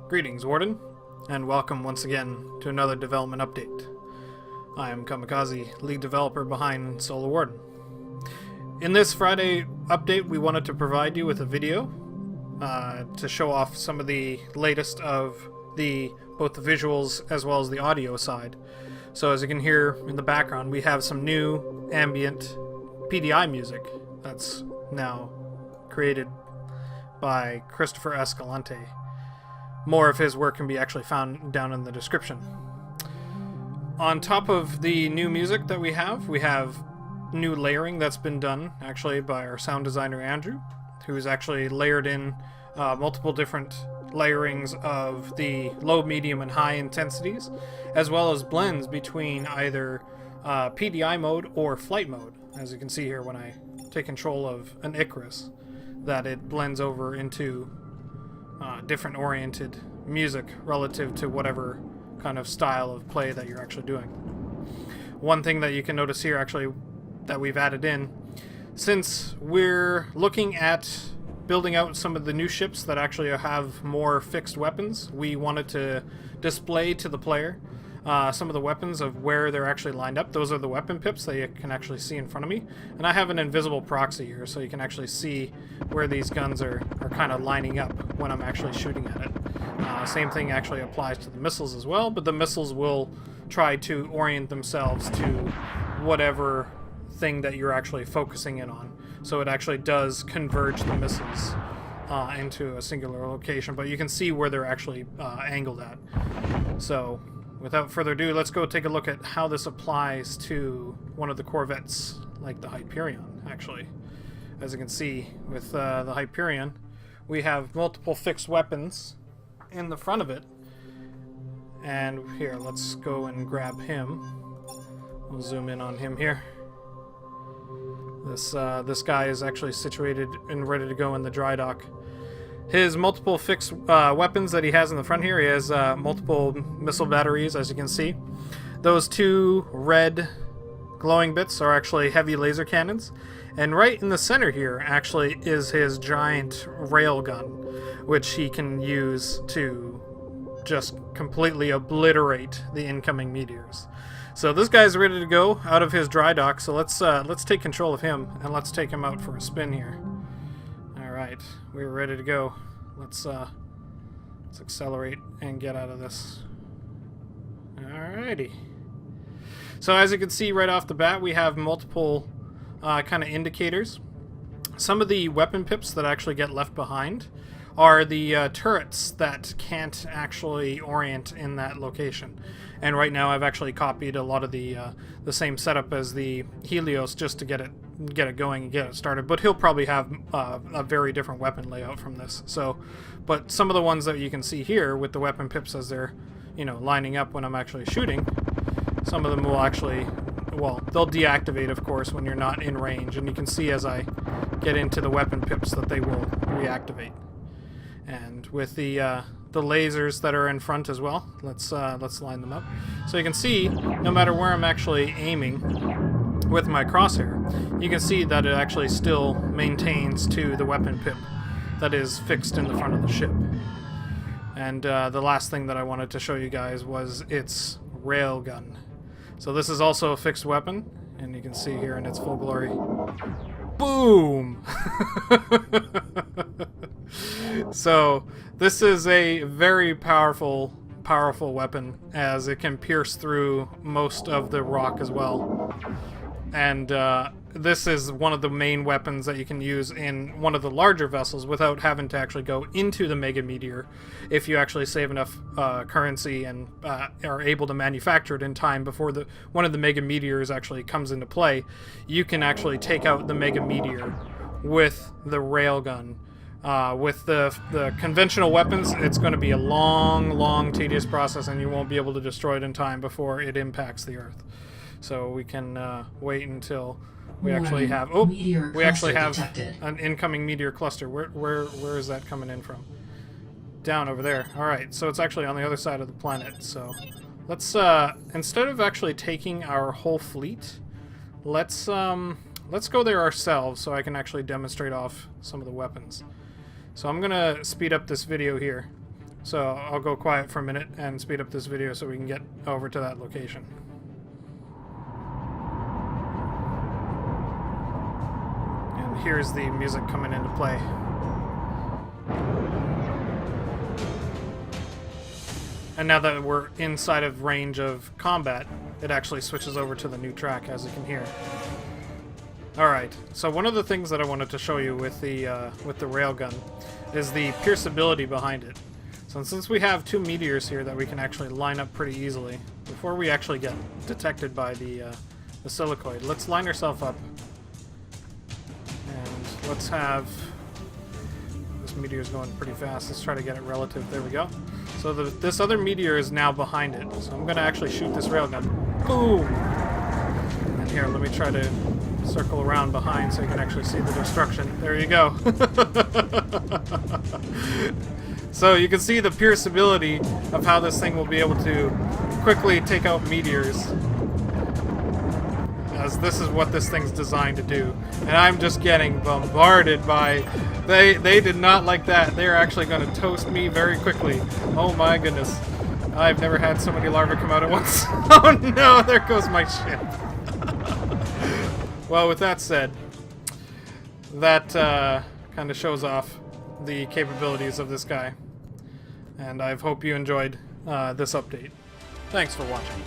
Greetings, Warden, and welcome once again to another development update. I am Kamikaze, lead developer behind Solar Warden. In this Friday update, we wanted to provide you with a video to show off some of the latest of both the visuals as well as the audio side. So as you can hear in the background, we have some new ambient PDI music that's now created by Christopher Escalante. More of his work can be actually found down in the description. On top of the new music that we have new layering that's been done actually by our sound designer Andrew, who's actually layered in multiple different layerings of the low, medium, and high intensities, as well as blends between either PDI mode or flight mode. As you can see here when I take control of an Icarus, that it blends over into different oriented music relative to whatever kind of style of play that you're actually doing. One thing that you can notice here actually that we've added in, since we're looking at building out some of the new ships that actually have more fixed weapons, we wanted to display to the player some of the weapons of where they're actually lined up. Those are the weapon pips that you can actually see in front of me. And I have an invisible proxy here, so you can actually see where these guns are kind of lining up when I'm actually shooting at it. Same thing actually applies to the missiles as well, but the missiles will try to orient themselves to whatever thing that you're actually focusing in on. So it actually does converge the missiles into a singular location, but you can see where they're actually angled at. So without further ado, let's go take a look at how this applies to one of the Corvettes, like the Hyperion, actually. As you can see, with the Hyperion, we have multiple fixed weapons in the front of it. And here, let's go and grab him. We'll zoom in on him here. This guy is actually situated and ready to go in the dry dock. His multiple fixed weapons that he has in the front here, he has multiple missile batteries, as you can see. Those two red glowing bits are actually heavy laser cannons. And right in the center here actually is his giant railgun, which he can use to just completely obliterate the incoming meteors. So this guy's ready to go out of his dry dock, so let's take control of him and let's take him out for a spin here. Alright, we're ready to go. Let's accelerate and get out of this. Alrighty. So as you can see right off the bat, we have multiple kind of indicators. Some of the weapon pips that actually get left behind are the turrets that can't actually orient in that location. And right now I've actually copied a lot of the same setup as the Helios just to get it going and get it started. But he'll probably have a very different weapon layout from this. So, but some of the ones that you can see here with the weapon pips as they're, lining up when I'm actually shooting, some of them will actually, well, they'll deactivate, of course, when you're not in range. And you can see as I get into the weapon pips that they will reactivate. And with the lasers that are in front as well, let's line them up. So you can see, no matter where I'm actually aiming with my crosshair, you can see that it actually still maintains to the weapon pip that is fixed in the front of the ship. And the last thing that I wanted to show you guys was its railgun. So this is also a fixed weapon, and you can see here in its full glory. Boom! So this is a very powerful weapon, as it can pierce through most of the rock as well. And this is one of the main weapons that you can use in one of the larger vessels without having to actually go into the mega meteor. If you actually save enough currency and are able to manufacture it in time before one of the mega meteors actually comes into play, you can actually take out the mega meteor with the railgun. With the conventional weapons, it's going to be a long, tedious process, and you won't be able to destroy it in time before it impacts the Earth. So we can wait until we actually have an incoming meteor cluster. Where is that coming in from? Down over there. All right, so it's actually on the other side of the planet. So let's instead of actually taking our whole fleet, let's go there ourselves so I can actually demonstrate off some of the weapons. So I'm gonna speed up this video here So I'll go quiet for a minute and speed up this video so we can get over to that location. And here's the music coming into play. And now that we're inside of range of combat, it actually switches over to the new track, as you can hear. Alright, so one of the things that I wanted to show you with the Railgun is the pierceability behind it. So since we have two meteors here that we can actually line up pretty easily, before we actually get detected by the silicoid, let's line ourselves up. And let's have... This meteor's going pretty fast. Let's try to get it relative. There we go. So this other meteor is now behind it. So I'm going to actually shoot this railgun. Boom! And here, let me try to circle around behind so you can actually see the destruction. There you go. So you can see the pierceability of how this thing will be able to quickly take out meteors. As this is what this thing's designed to do. And I'm just getting bombarded by... They did not like that. They're actually going to toast me very quickly. Oh my goodness. I've never had so many larvae come out at once. Oh no, there goes my ship. Well, with that said, that kind of shows off the capabilities of this guy. And I hope you enjoyed this update. Thanks for watching.